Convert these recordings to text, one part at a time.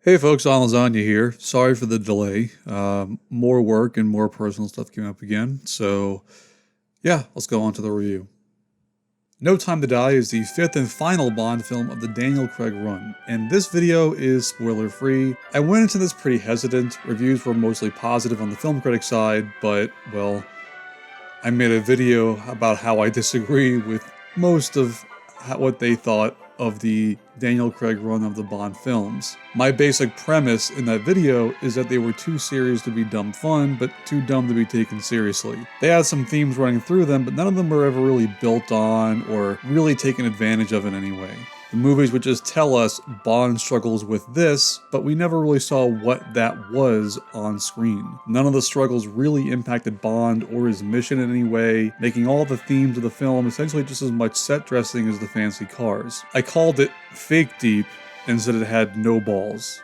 Hey folks, on Lasagna here. Sorry for the delay. More work and more personal stuff came up again. So, yeah, let's go on to the review. No Time to Die is the fifth and final Bond film of the Daniel Craig run, and this video is spoiler free. I went into this pretty hesitant. Reviews were mostly positive on the film critic side, but, well, I made a video about how I disagree with most of what they thought of the Daniel Craig run of the Bond films. My basic premise in that video is that they were too serious to be dumb fun, but too dumb to be taken seriously. They had some themes running through them, but none of them were ever really built on or really taken advantage of in any way. The movies would just tell us Bond struggles with this, but we never really saw what that was on screen. None of the struggles really impacted Bond or his mission in any way, making all the themes of the film essentially just as much set dressing as the fancy cars. I called it fake deep and said it had no balls.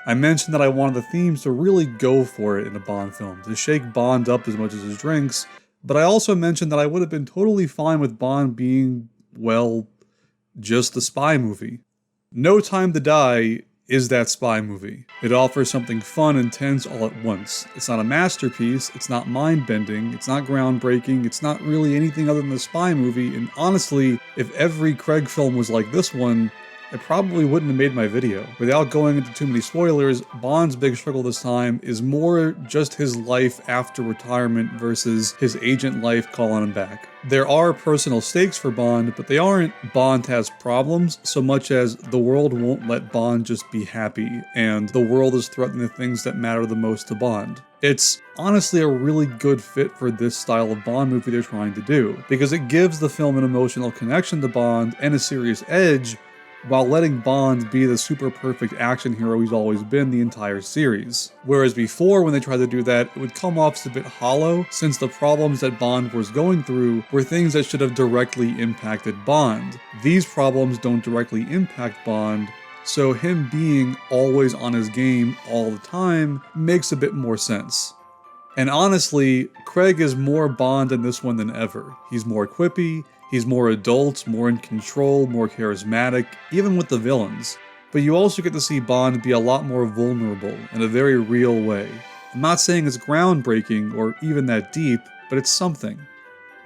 I mentioned that I wanted the themes to really go for it in a Bond film, to shake Bond up as much as his drinks, but I also mentioned that I would have been totally fine with Bond being, well, just a spy movie. No Time to Die is that spy movie. It offers something fun and tense all at once. It's not a masterpiece, it's not mind-bending, it's not groundbreaking, it's not really anything other than a spy movie, and honestly, if every Craig film was like this one, I probably wouldn't have made my video. Without going into too many spoilers, Bond's big struggle this time is more just his life after retirement versus his agent life calling him back. There are personal stakes for Bond, but they aren't Bond has problems so much as the world won't let Bond just be happy, and the world is threatening the things that matter the most to Bond. It's honestly a really good fit for this style of Bond movie they're trying to do, because it gives the film an emotional connection to Bond and a serious edge, while letting Bond be the super perfect action hero he's always been the entire series. Whereas before, when they tried to do that, it would come off as a bit hollow, since the problems that Bond was going through were things that should have directly impacted Bond. These problems don't directly impact Bond, so him being always on his game all the time makes a bit more sense. And honestly, Craig is more Bond in this one than ever. He's more quippy, he's more adult, more in control, more charismatic, even with the villains. But you also get to see Bond be a lot more vulnerable in a very real way. I'm not saying it's groundbreaking or even that deep, but it's something.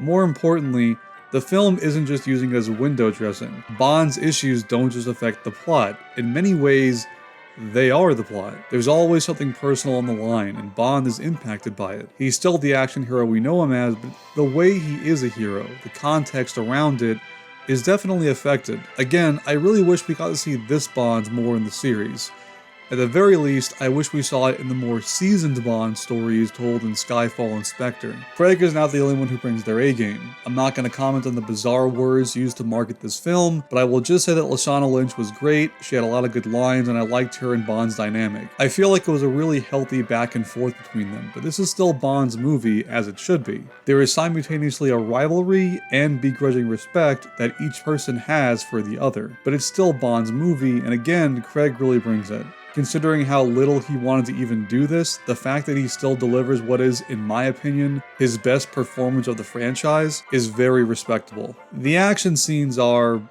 More importantly, the film isn't just using it as window dressing. Bond's issues don't just affect the plot. In many ways, they are the plot. There's always something personal on the line, and Bond is impacted by it. He's still the action hero we know him as, but the way he is a hero, the context around it, is definitely affected. Again, I really wish we got to see this Bond more in the series. At the very least, I wish we saw it in the more seasoned Bond stories told in Skyfall and Spectre. Craig is not the only one who brings their A-game. I'm not going to comment on the bizarre words used to market this film, but I will just say that Lashana Lynch was great, she had a lot of good lines, and I liked her and Bond's dynamic. I feel like it was a really healthy back and forth between them, but this is still Bond's movie, as it should be. There is simultaneously a rivalry and begrudging respect that each person has for the other, but it's still Bond's movie, and again, Craig really brings it. Considering how little he wanted to even do this, the fact that he still delivers what is, in my opinion, his best performance of the franchise is very respectable. The action scenes are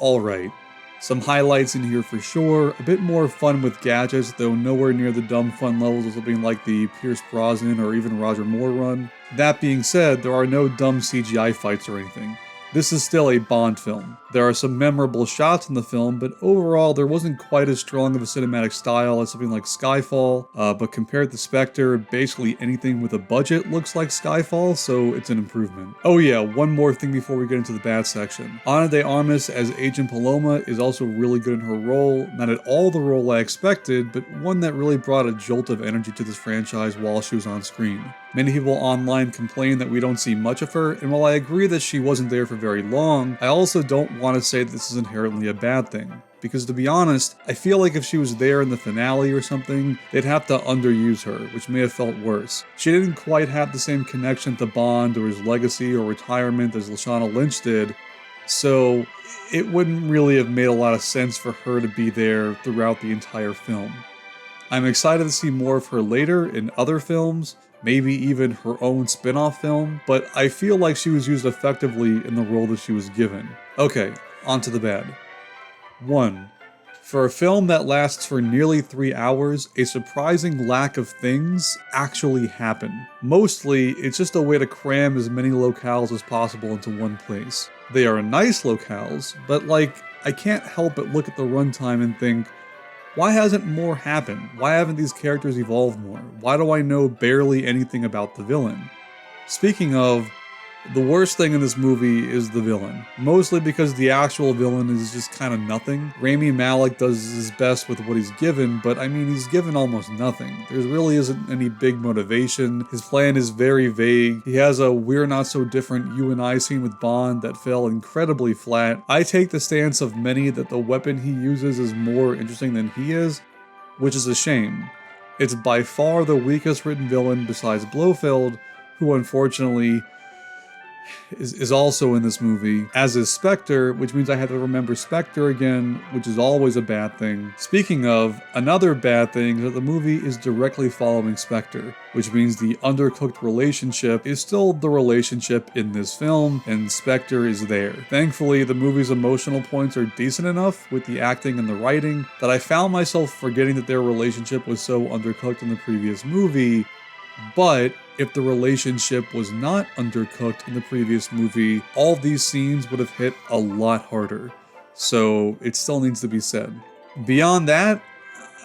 alright. Some highlights in here for sure, a bit more fun with gadgets, though nowhere near the dumb fun levels of something like the Pierce Brosnan or even Roger Moore run. That being said, there are no dumb CGI fights or anything. This is still a Bond film. There are some memorable shots in the film, but overall there wasn't quite as strong of a cinematic style as something like Skyfall, but compared to Spectre, basically anything with a budget looks like Skyfall, so it's an improvement. Oh yeah, one more thing before we get into the bad section. Ana de Armas as Agent Paloma is also really good in her role, not at all the role I expected, but one that really brought a jolt of energy to this franchise while she was on screen. Many people online complain that we don't see much of her, and while I agree that she wasn't there for very long, I also don't want to say that this is inherently a bad thing. Because to be honest, I feel like if she was there in the finale or something, they'd have to underuse her, which may have felt worse. She didn't quite have the same connection to Bond or his legacy or retirement as Lashana Lynch did, so it wouldn't really have made a lot of sense for her to be there throughout the entire film. I'm excited to see more of her later in other films, maybe even her own spin-off film, but I feel like she was used effectively in the role that she was given. Okay, on to the bad. 1. For a film that lasts for nearly 3 hours, a surprising lack of things actually happen. Mostly, it's just a way to cram as many locales as possible into one place. They are nice locales, but I can't help but look at the runtime and think, why hasn't more happened? Why haven't these characters evolved more? Why do I know barely anything about the villain? Speaking of, the worst thing in this movie is the villain. Mostly because the actual villain is just kind of nothing. Rami Malek does his best with what he's given, but I mean, he's given almost nothing. There really isn't any big motivation. His plan is very vague. He has a we're not so different you and I scene with Bond that fell incredibly flat. I take the stance of many that the weapon he uses is more interesting than he is, which is a shame. It's by far the weakest written villain besides Blofeld, who unfortunately is also in this movie, as is Spectre, which means I have to remember Spectre again, which is always a bad thing. Speaking of, another bad thing is that the movie is directly following Spectre, which means the undercooked relationship is still the relationship in this film, and Spectre is there. Thankfully, the movie's emotional points are decent enough with the acting and the writing that I found myself forgetting that their relationship was so undercooked in the previous movie. But if the relationship was not undercooked in the previous movie, all these scenes would have hit a lot harder. So it still needs to be said. Beyond that,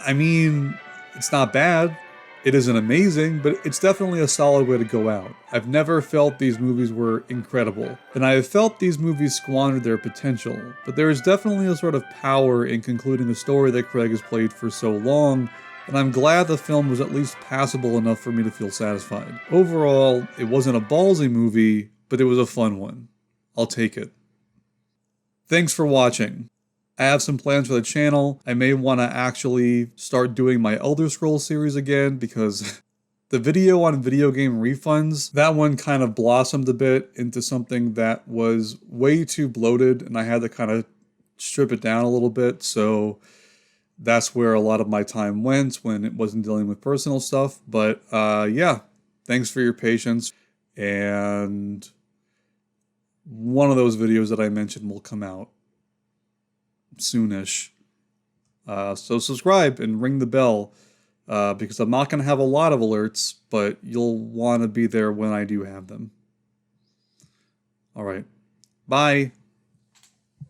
I mean, it's not bad. It isn't amazing, but it's definitely a solid way to go out. I've never felt these movies were incredible, and I have felt these movies squandered their potential, but there is definitely a sort of power in concluding a story that Craig has played for so long, and I'm glad the film was at least passable enough for me to feel satisfied. Overall, it wasn't a ballsy movie, but it was a fun one. I'll take it. Thanks for watching. I have some plans for the channel. I may want to actually start doing my Elder Scrolls series again because the video on video game refunds, that one kind of blossomed a bit into something that was way too bloated, and I had to kind of strip it down a little bit, so that's where a lot of my time went when it wasn't dealing with personal stuff. But yeah, thanks for your patience. And one of those videos that I mentioned will come out soonish. So subscribe and ring the bell because I'm not going to have a lot of alerts, but you'll want to be there when I do have them. All right. Bye.